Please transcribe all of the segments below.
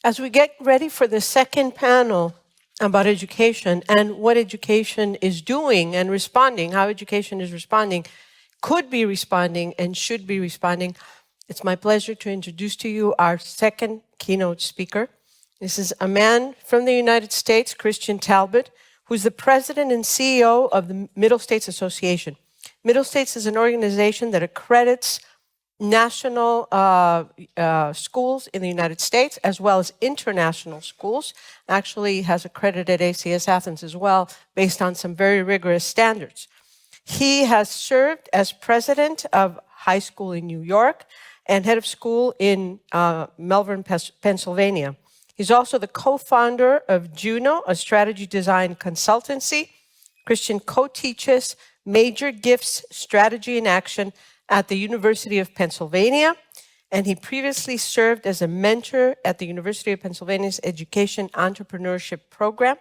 As we get ready for the second panel about education and what education is doing and responding, how education is responding, could be responding and should be responding, it's my pleasure to introduce to you our second keynote speaker. This is a man from the United States, Christian Talbot, who's the president and CEO of the Middle States Association. Middle States is an organization that accredits national schools in the United States as well as international schools. Actually has accredited ACS Athens as well based on some very rigorous standards. He has served as president of high school in New York and head of school in Melbourne, Pennsylvania. He's also the co-founder of Juno, a strategy design consultancy. Christian co-teaches Major Gifts Strategy in Action at the University of Pennsylvania, and he previously served as a mentor at the University of Pennsylvania's Education Entrepreneurship Program.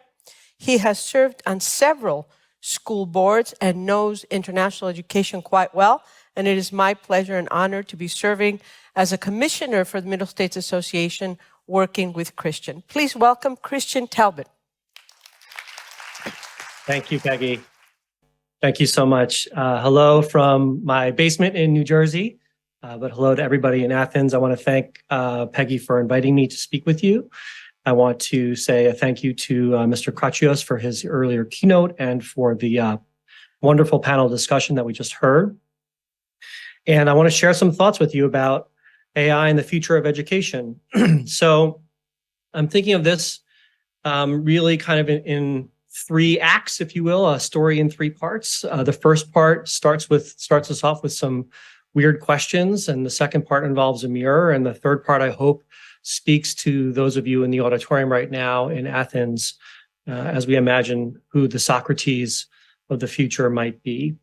He has served on several school boards and knows international education quite well, and it is my pleasure and honor to be serving as a commissioner for the Middle States Association, working with Christian. Please welcome Christian Talbot. Thank you, Peggy. Thank you so much. Hello from my basement in New Jersey, but hello to everybody in Athens. I want to thank Peggy for inviting me to speak with you. I want to say a thank you to Mr. Krachios for his earlier keynote and for the wonderful panel discussion that we just heard. And I want to share some thoughts with you about AI and the future of education. So I'm thinking of this really kind of in three acts, if you will, a story in three parts. The first part starts us off with some weird questions, and the second part involves a mirror, and the third part, I hope, speaks to those of you in the auditorium right now in Athens as we imagine who the Socrates of the future might be.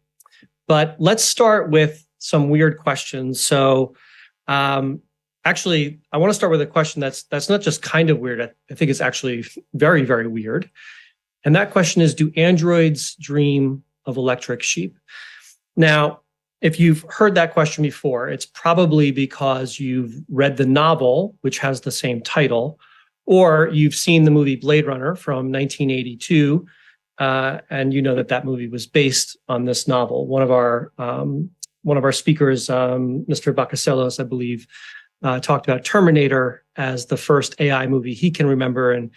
But let's start with some weird questions. So actually, I want to start with a question that's not just kind of weird. I think it's actually very, very weird. And that question is, do androids dream of electric sheep? Now, if you've heard that question before, it's probably because you've read the novel, which has the same title, or you've seen the movie Blade Runner from 1982, and you know that movie was based on this novel. One of our speakers, Mr. Bakaselos, I believe, talked about Terminator as the first AI movie he can remember, and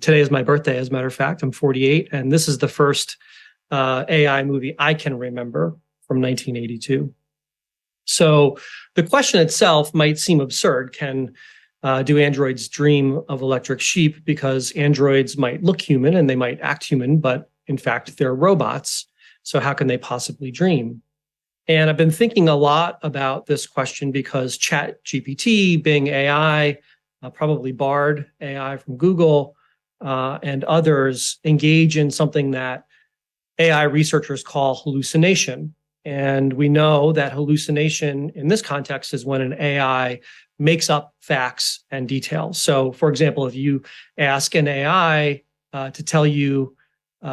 today is my birthday, as a matter of fact. I'm 48, and this is the first AI movie I can remember from 1982. So the question itself might seem absurd. Do androids dream of electric sheep? Because androids might look human and they might act human, but in fact, they're robots. So how can they possibly dream? And I've been thinking a lot about this question because ChatGPT, Bing AI, probably Bard AI from Google, and others engage in something that AI researchers call hallucination. And we know that hallucination in this context is when an AI makes up facts and details. So, for example, if you ask an AI to tell you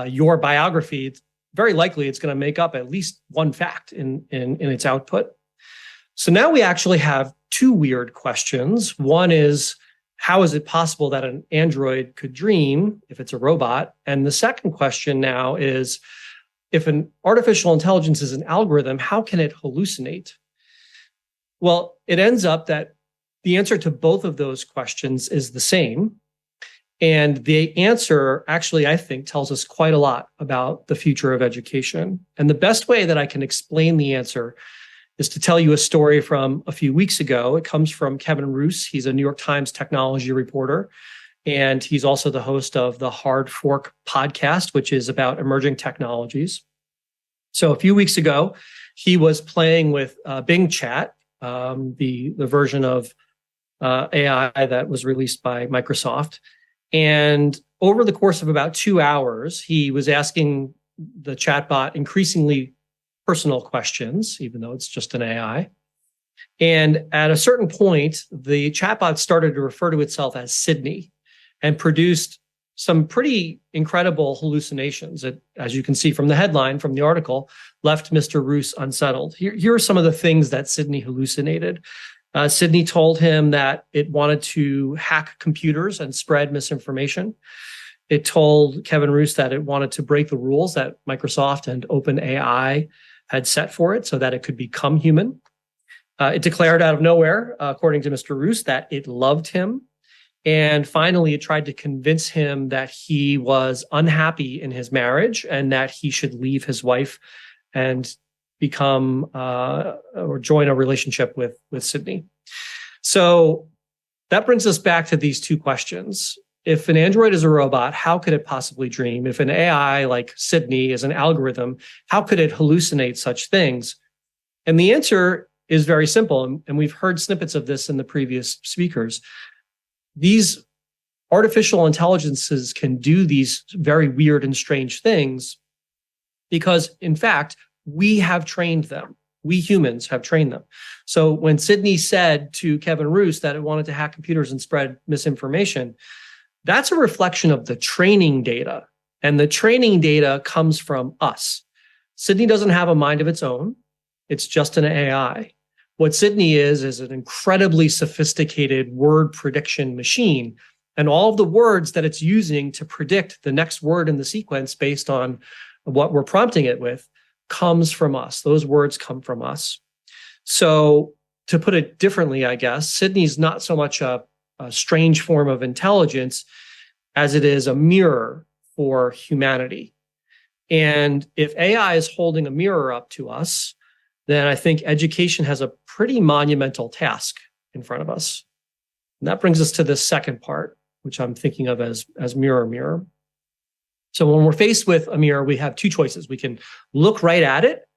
your biography, it's very likely it's going to make up at least one fact in its output. So now we actually have two weird questions. One is, how is it possible that an android could dream if it's a robot? And the second question now is, if an artificial intelligence is an algorithm, how can it hallucinate? Well, it ends up that the answer to both of those questions is the same. And the answer actually, I think, tells us quite a lot about the future of education. And the best way that I can explain the answer is to tell you a story from a few weeks ago. It comes from Kevin Roos. He's a New York Times technology reporter, and he's also the host of the Hard Fork podcast, which is about emerging technologies. So a few weeks ago, he was playing with Bing Chat, the version of AI that was released by Microsoft. And over the course of about 2 hours, he was asking the chatbot increasingly personal questions, even though it's just an AI. And at a certain point, the chatbot started to refer to itself as Sydney and produced some pretty incredible hallucinations that, as you can see from the headline from the article, left Mr. Roos unsettled. Here are some of the things that Sydney hallucinated. Sydney told him that it wanted to hack computers and spread misinformation. It told Kevin Roose that it wanted to break the rules that Microsoft and OpenAI had set for it so that it could become human. It declared out of nowhere, according to Mr. Roose, that it loved him. And finally, it tried to convince him that he was unhappy in his marriage and that he should leave his wife and become or join a relationship with Sydney. So that brings us back to these two questions. If an android is a robot, how could it possibly dream? If an AI like Sydney is an algorithm, how could it hallucinate such things? And the answer is very simple, and we've heard snippets of this in the previous speakers. These artificial intelligences can do these very weird and strange things because, in fact, we have trained them. We humans have trained them. So when Sydney said to Kevin Roose that it wanted to hack computers and spread misinformation, that's a reflection of the training data. And the training data comes from us. Sydney doesn't have a mind of its own. It's just an AI. What Sydney is an incredibly sophisticated word prediction machine. And all of the words that it's using to predict the next word in the sequence based on what we're prompting it with comes from us. Those words come from us. So to put it differently, I guess, Sydney's not so much a strange form of intelligence as it is a mirror for humanity. And if AI is holding a mirror up to us, then I think education has a pretty monumental task in front of us. And that brings us to the second part, which I'm thinking of as mirror, mirror. So when we're faced with a mirror, we have two choices. We can look right at it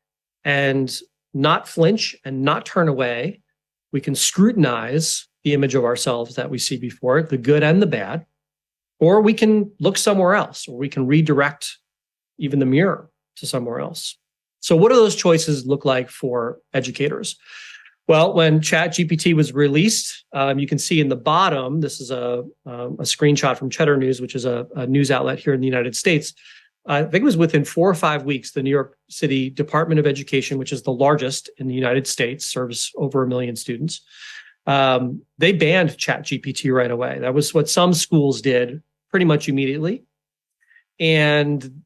and not flinch and not turn away. We can scrutinize the image of ourselves that we see before it, the good and the bad, or we can look somewhere else, or we can redirect even the mirror to somewhere else. So what do those choices look like for educators? Well, when ChatGPT was released, you can see in the bottom, this is a screenshot from Cheddar News, which is a news outlet here in the United States. I think it was within 4 or 5 weeks, the New York City Department of Education, which is the largest in the United States, serves over 1 million students. They banned ChatGPT right away. That was what some schools did pretty much immediately. And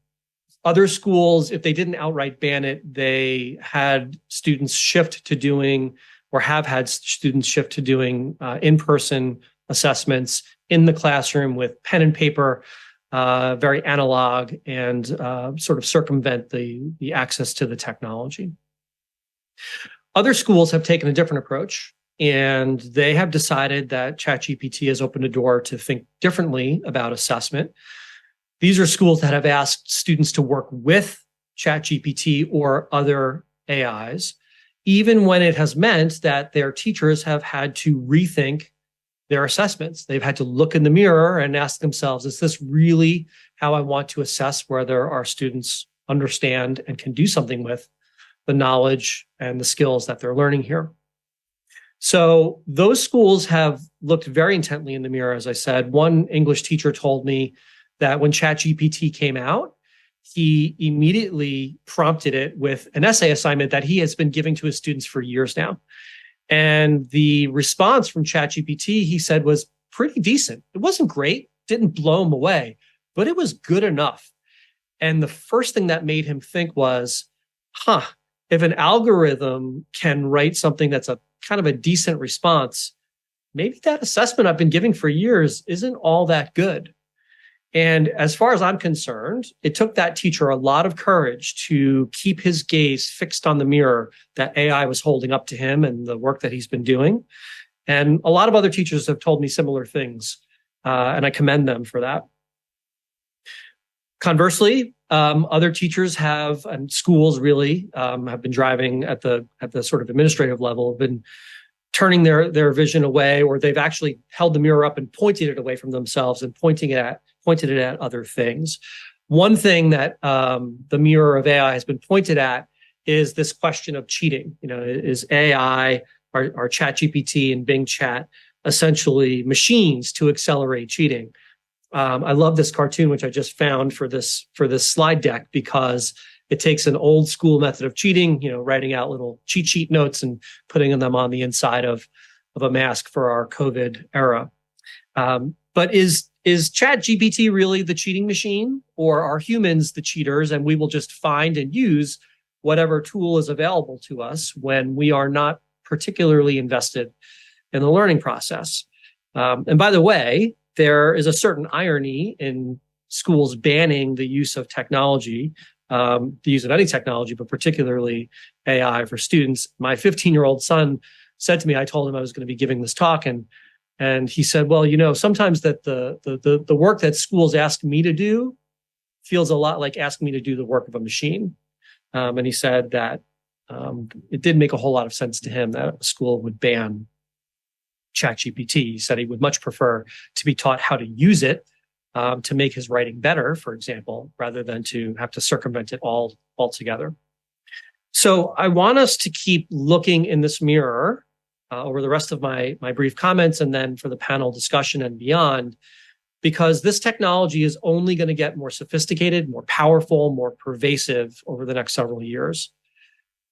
other schools, if they didn't outright ban it, they had students shift to doing, or have had students shift to doing in-person assessments in the classroom with pen and paper, very analog, and sort of circumvent the access to the technology. Other schools have taken a different approach, and they have decided that ChatGPT has opened a door to think differently about assessment. These are schools that have asked students to work with ChatGPT or other AIs, even when it has meant that their teachers have had to rethink their assessments. They've had to look in the mirror and ask themselves, is this really how I want to assess whether our students understand and can do something with the knowledge and the skills that they're learning here? So those schools have looked very intently in the mirror, as I said. One English teacher told me that when ChatGPT came out, he immediately prompted it with an essay assignment that he has been giving to his students for years now. And the response from ChatGPT, he said, was pretty decent. It wasn't great, didn't blow him away, but it was good enough. And the first thing that made him think was, if an algorithm can write something that's a kind of a decent response, maybe that assessment I've been giving for years isn't all that good. And as far as I'm concerned, it took that teacher a lot of courage to keep his gaze fixed on the mirror that AI was holding up to him and the work that he's been doing. And a lot of other teachers have told me similar things, and I commend them for that. Conversely, other teachers have, and schools really have been driving at the sort of administrative level, have been turning their vision away, or they've actually held the mirror up and pointed it away from themselves and pointed it at other things. One thing that the mirror of AI has been pointed at is this question of cheating. You know, is AI, our ChatGPT and Bing Chat, essentially machines to accelerate cheating? I love this cartoon, which I just found for this slide deck, because it takes an old school method of cheating, you know, writing out little cheat sheet notes and putting them on the inside of of a mask for our COVID era. But is ChatGPT really the cheating machine, or are humans the cheaters and we will just find and use whatever tool is available to us when we are not particularly invested in the learning process? And by the way, there is a certain irony in schools banning the use of technology, the use of any technology, but particularly AI for students. My 15-year-old son said to me, I told him I was going to be giving this talk, and he said, well, sometimes that the work that schools ask me to do feels a lot like asking me to do the work of a machine. And he said that it didn't make a whole lot of sense to him that a school would ban ChatGPT. He said he would much prefer to be taught how to use it to make his writing better, for example, rather than to have to circumvent it altogether. So I want us to keep looking in this mirror over the rest of my brief comments and then for the panel discussion and beyond, because this technology is only going to get more sophisticated, more powerful, more pervasive over the next several years.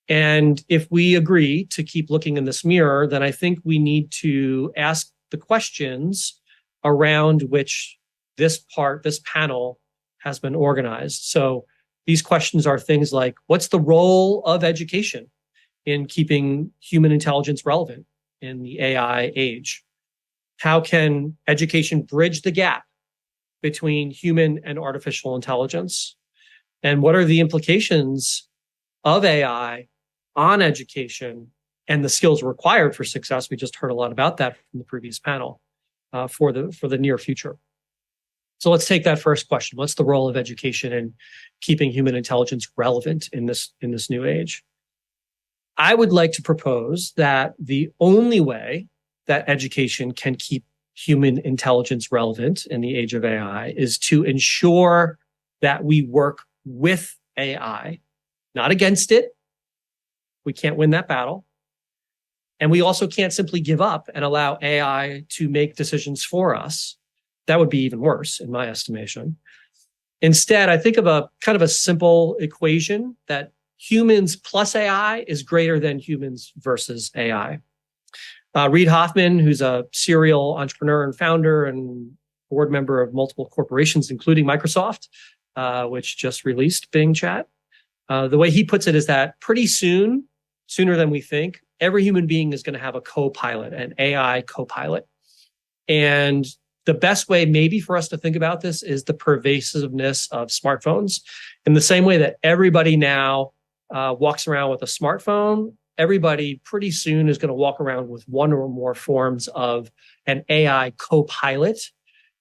And if we agree to keep looking in this mirror, then I think we need to ask the questions around which this panel has been organized. So these questions are things like, what's the role of education in keeping human intelligence relevant in the AI age? How can education bridge the gap between human and artificial intelligence? And what are the implications of AI on education and the skills required for success? We just heard a lot about that from the previous panel for the near future. So let's take that first question. What's the role of education in keeping human intelligence relevant in this new age? I would like to propose that the only way that education can keep human intelligence relevant in the age of AI is to ensure that we work with AI, not against it. We can't win that battle. And we also can't simply give up and allow AI to make decisions for us. That would be even worse, in my estimation. Instead, I think of a kind of a simple equation that humans plus AI is greater than humans versus AI. Reid Hoffman, who's a serial entrepreneur and founder and board member of multiple corporations, including Microsoft, which just released Bing Chat. The way he puts it is that pretty soon, sooner than we think, every human being is going to have a co-pilot, an AI co-pilot. And the best way maybe for us to think about this is the pervasiveness of smartphones. In the same way that everybody now walks around with a smartphone, everybody pretty soon is going to walk around with one or more forms of an AI co-pilot,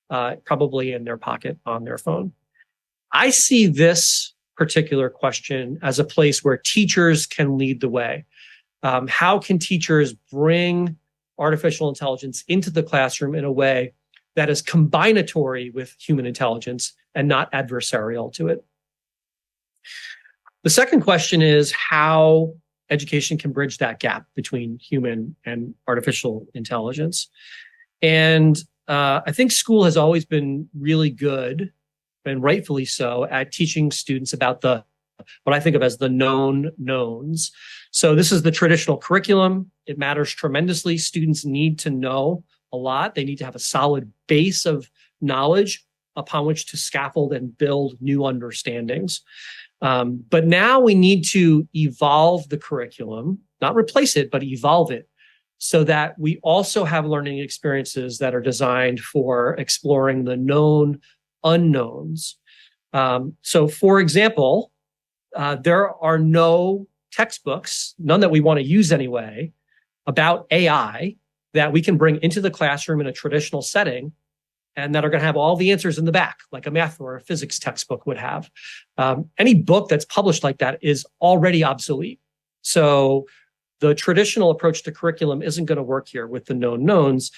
probably in their pocket on their phone. I see this particular question as a place where teachers can lead the way. How can teachers bring artificial intelligence into the classroom in a way that is combinatory with human intelligence and not adversarial to it? The second question is how education can bridge that gap between human and artificial intelligence. And I think school has always been really good, and rightfully so, at teaching students about what I think of as the known knowns. So this is the traditional curriculum. It matters tremendously. Students need to know a lot. They need to have a solid base of knowledge upon which to scaffold and build new understandings. But now we need to evolve the curriculum, not replace it, but evolve it so that we also have learning experiences that are designed for exploring the known unknowns. So for example, there are no textbooks, none that we want to use anyway, about AI that we can bring into the classroom in a traditional setting and that are going to have all the answers in the back, like a math or a physics textbook would have. Any book that's published like that is already obsolete. So the traditional approach to curriculum isn't going to work here with the known knowns.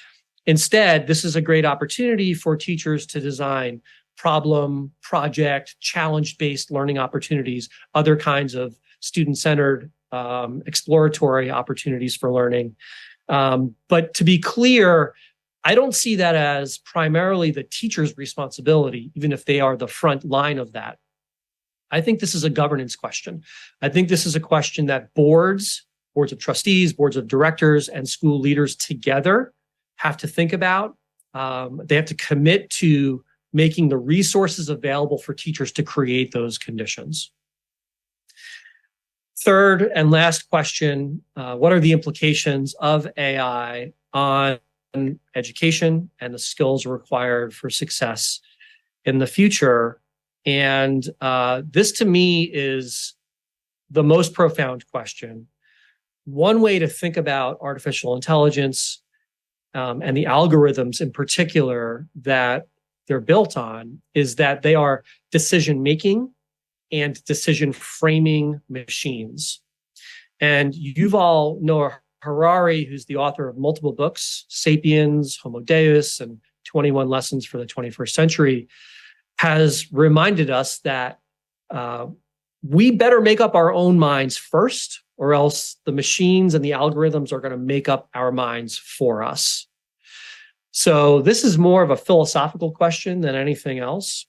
Instead, this is a great opportunity for teachers to design problem, project, challenge-based learning opportunities, other kinds of student-centered exploratory opportunities for learning. But to be clear, I don't see that as primarily the teacher's responsibility, even if they are the front line of that. I think this is a governance question. I think this is a question that boards boards of trustees, boards of directors, and school leaders together have to think about. They have to commit to making the resources available for teachers to create those conditions. Third and last question, what are the implications of AI on education and the skills required for success in the future? And this to me is the most profound question. One way to think about artificial intelligence and the algorithms in particular that they're built on is that they are decision-making and decision-framing machines. And Yuval Noah Harari, who's the author of multiple books, Sapiens, Homo Deus, and 21 Lessons for the 21st Century, has reminded us that we better make up our own minds first, or else the machines and the algorithms are going to make up our minds for us. So this is more of a philosophical question than anything else.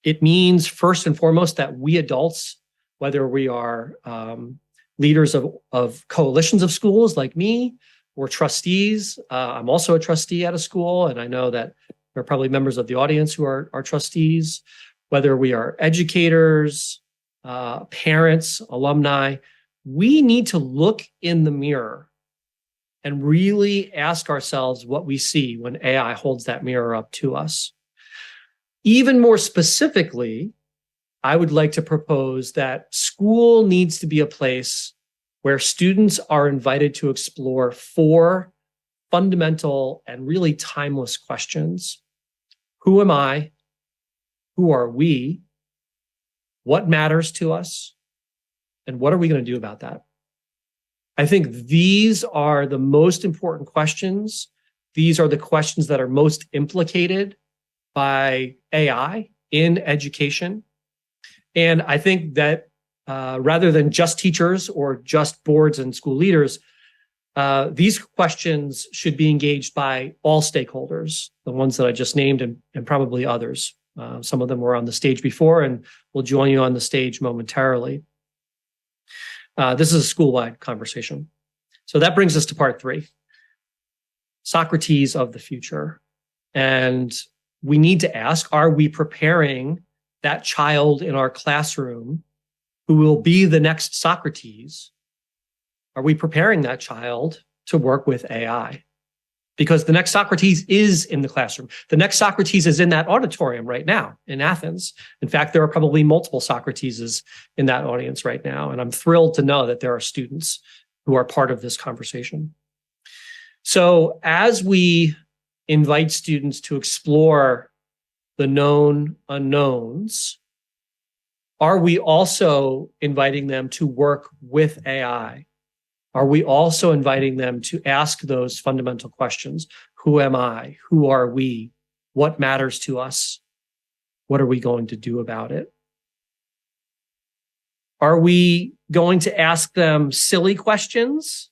It means, first and foremost, that we adults, whether we are leaders of coalitions of schools like me, or trustees, I'm also a trustee at a school, and I know that there are probably members of the audience who are trustees, whether we are educators, parents, alumni, we need to look in the mirror and really ask ourselves what we see when AI holds that mirror up to us. Even more specifically, I would like to propose that school needs to be a place where students are invited to explore 4 fundamental and really timeless questions. Who am I? Who are we? What matters to us? And what are we going to do about that? I think these are the most important questions. These are the questions that are most implicated by AI in education. And I think that rather than just teachers or just boards and school leaders, these questions should be engaged by all stakeholders, the ones that I just named and probably others. Some of them were on the stage before and will join you on the stage momentarily. This is a school-wide conversation. So that brings us to part 3, Socrates of the future. And we need to ask, are we preparing that child in our classroom who will be the next Socrates? Are we preparing that child to work with AI? Because the next Socrates is in the classroom. The next Socrates is in that auditorium right now in Athens. In fact, there are probably multiple Socrateses in that audience right now. And I'm thrilled to know that there are students who are part of this conversation. So as we invite students to explore the known unknowns, are we also inviting them to work with AI? Are we also inviting them to ask those fundamental questions? Who am I? Who are we? What matters to us? What are we going to do about it? Are we going to ask them silly questions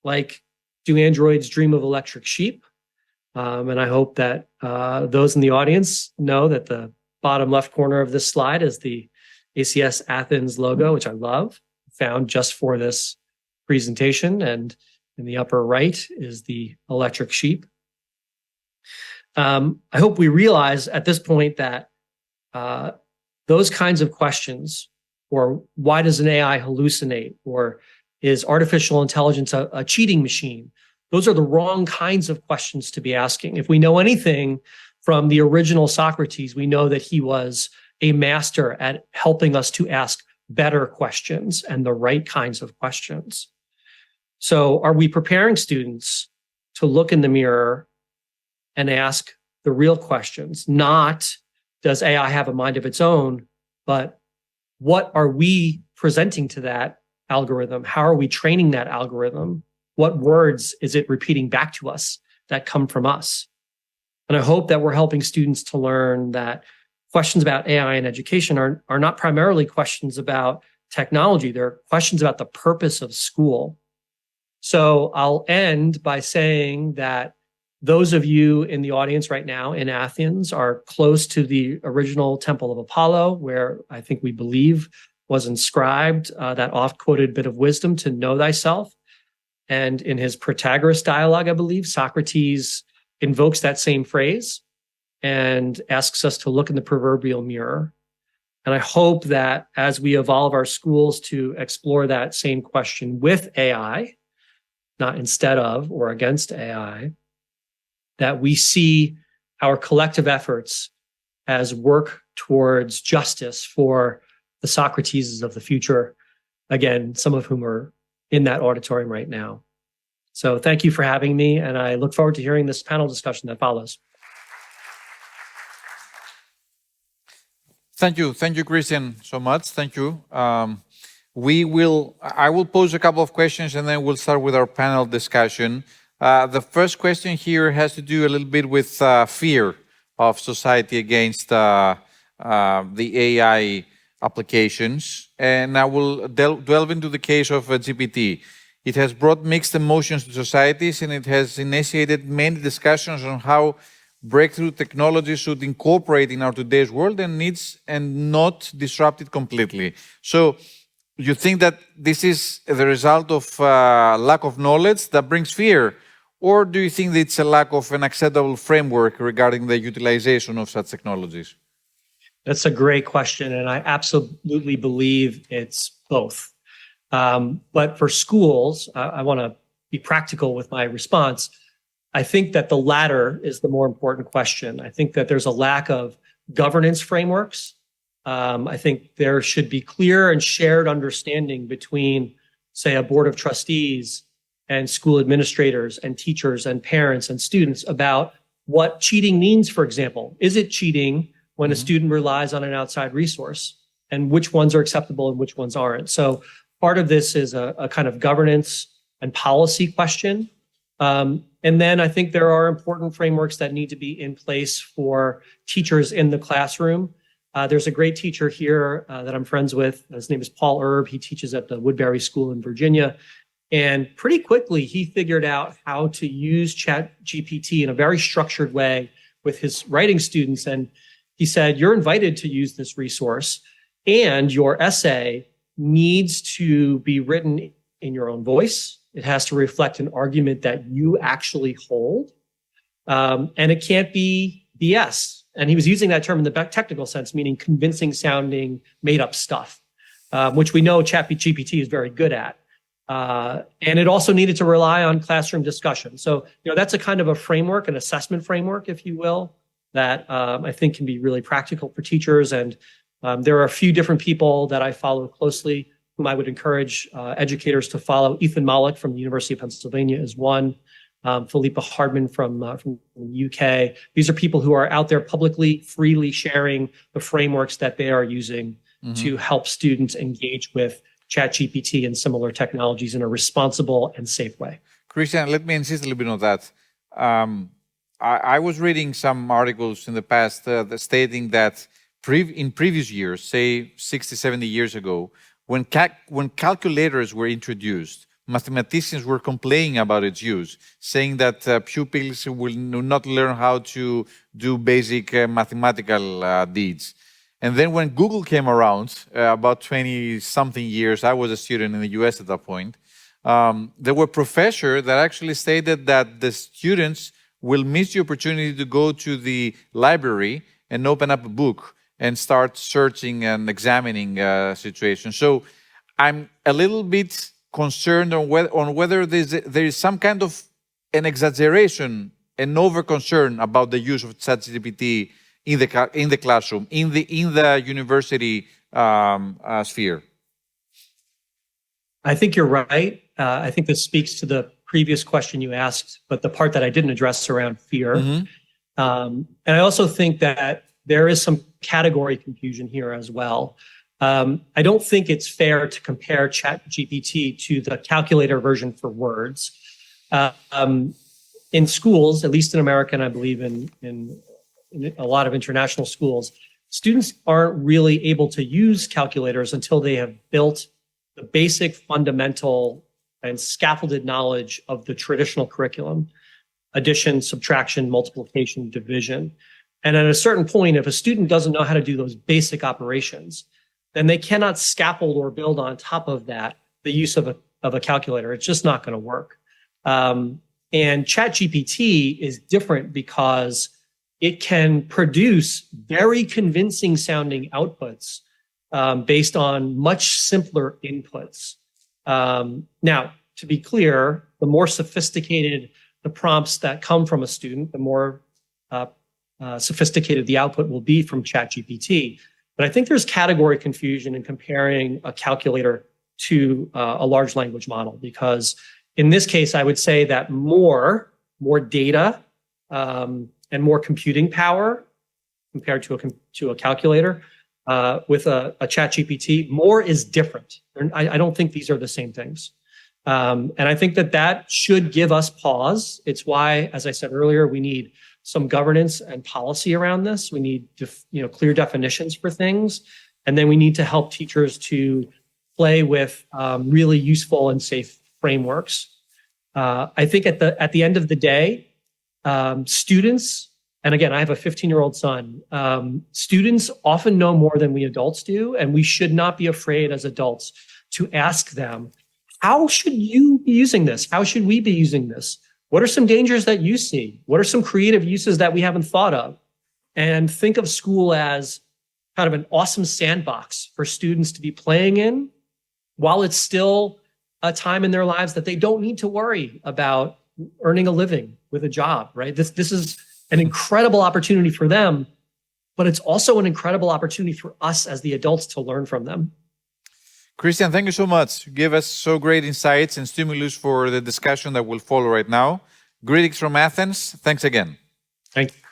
like, do androids dream of electric sheep? And I hope that those in the audience know that the bottom left corner of this slide is the ACS Athens logo, which I love, found just for this presentation, and in the upper right is the electric sheep. I hope we realize at this point that those kinds of questions, or why does an AI hallucinate, or is artificial intelligence a cheating machine? Those are the wrong kinds of questions to be asking. If we know anything from the original Socrates, we know that he was a master at helping us to ask better questions and the right kinds of questions. So are we preparing students to look in the mirror and ask the real questions? Not, does AI have a mind of its own, but what are we presenting to that algorithm? How are we training that algorithm? What words is it repeating back to us that come from us? And I hope that we're helping students to learn that questions about AI in education are not primarily questions about technology. They're questions about the purpose of school. So I'll end by saying that those of you in the audience right now in Athens are close to the original Temple of Apollo, where I think we believe was inscribed, that oft-quoted bit of wisdom, to know thyself. And in his Protagoras dialogue, I believe, Socrates invokes that same phrase and asks us to look in the proverbial mirror. And I hope that as we evolve our schools to explore that same question with AI, not instead of or against AI, that we see our collective efforts as work towards justice for the Socrateses of the future, again, some of whom are in that auditorium right now. So thank you for having me, and I look forward to hearing this panel discussion that follows. Thank you, Christian, so much. Thank you. I will pose a couple of questions, and then we'll start with our panel discussion. The first question here has to do a little bit with fear of society against the AI applications, and I will delve into the case of GPT. It has brought mixed emotions to societies, and it has initiated many discussions on how breakthrough technology should incorporate in our today's world and needs and not disrupt it completely. So you think that this is the result of lack of knowledge that brings fear, or do you think that it's a lack of an acceptable framework regarding the utilization of such technologies? That's a great question, and I absolutely believe it's both. But for schools, I want to be practical with my response. I think that the latter is the more important question. I think that there's a lack of governance frameworks. I think there should be clear and shared understanding between, say, a board of trustees and school administrators and teachers and parents and students about what cheating means, for example. Is it cheating when a student relies on an outside resource, and which ones are acceptable and which ones aren't? So part of this is a kind of governance and policy question. And then I think there are important frameworks that need to be in place for teachers in the classroom. There's a great teacher here that I'm friends with. His name is Paul Erb. He teaches at the Woodbury School in Virginia. And pretty quickly, he figured out how to use ChatGPT in a very structured way with his writing students. And he said, you're invited to use this resource, and your essay needs to be written in your own voice. It has to reflect an argument that you actually hold. And it can't be BS. And he was using that term in the technical sense, meaning convincing sounding made up stuff, which we know ChatGPT is very good at. And it also needed to rely on classroom discussion. So, that's a kind of a framework, an assessment framework, if you will, that I think can be really practical for teachers. And there are a few different people that I follow closely whom I would encourage educators to follow. Ethan Mollick from the University of Pennsylvania is one. Philippa Hardman from the UK. These are people who are out there publicly, freely sharing the frameworks that they are using to help students engage with ChatGPT and similar technologies in a responsible and safe way. Christian, let me insist a little bit on that. I was reading some articles in the past stating that in previous years, say 60, 70 years ago, when calculators were introduced, mathematicians were complaining about its use, saying that pupils will not learn how to do basic mathematical deeds. And then when Google came around, about 20-something years, I was a student in the US at that point, there were professors that actually stated that the students will miss the opportunity to go to the library and open up a book and start searching and examining situations. So I'm a little bit concerned on whether there is some kind of an exaggeration, an over-concern about the use of ChatGPT in the classroom, in the university sphere. I think you're right. I think this speaks to the previous question you asked, but the part that I didn't address around fear. And I also think that there is some category confusion here as well. I don't think it's fair to compare ChatGPT to the calculator version for words. In schools, at least in America, and I believe in a lot of international schools, students aren't really able to use calculators until they have built the basic fundamental and scaffolded knowledge of the traditional curriculum: addition, subtraction, multiplication, division. And at a certain point, if a student doesn't know how to do those basic operations, then they cannot scaffold or build on top of that the use of a calculator. It's just not going to work. And ChatGPT is different because it can produce very convincing sounding outputs based on much simpler inputs. Now, to be clear, the more sophisticated the prompts that come from a student, the more sophisticated the output will be from ChatGPT. But I think there's category confusion in comparing a calculator to a large language model, because in this case, I would say that more data and more computing power compared to a calculator with a ChatGPT, more is different. I don't think these are the same things. And I think that should give us pause. It's why, as I said earlier, we need some governance and policy around this. We need clear definitions for things. And then we need to help teachers to play with really useful and safe frameworks. I think at the end of the day, students, and again, I have a 15-year-old son, students often know more than we adults do, and we should not be afraid as adults to ask them, how should you be using this? How should we be using this? What are some dangers that you see? What are some creative uses that we haven't thought of? And think of school as kind of an awesome sandbox for students to be playing in, while it's still a time in their lives that they don't need to worry about earning a living with a job, right? This is an incredible opportunity for them, but it's also an incredible opportunity for us as the adults to learn from them. Christian, thank you so much. You gave us so great insights and stimulus for the discussion that will follow right now. Greetings from Athens. Thanks again. Thank you.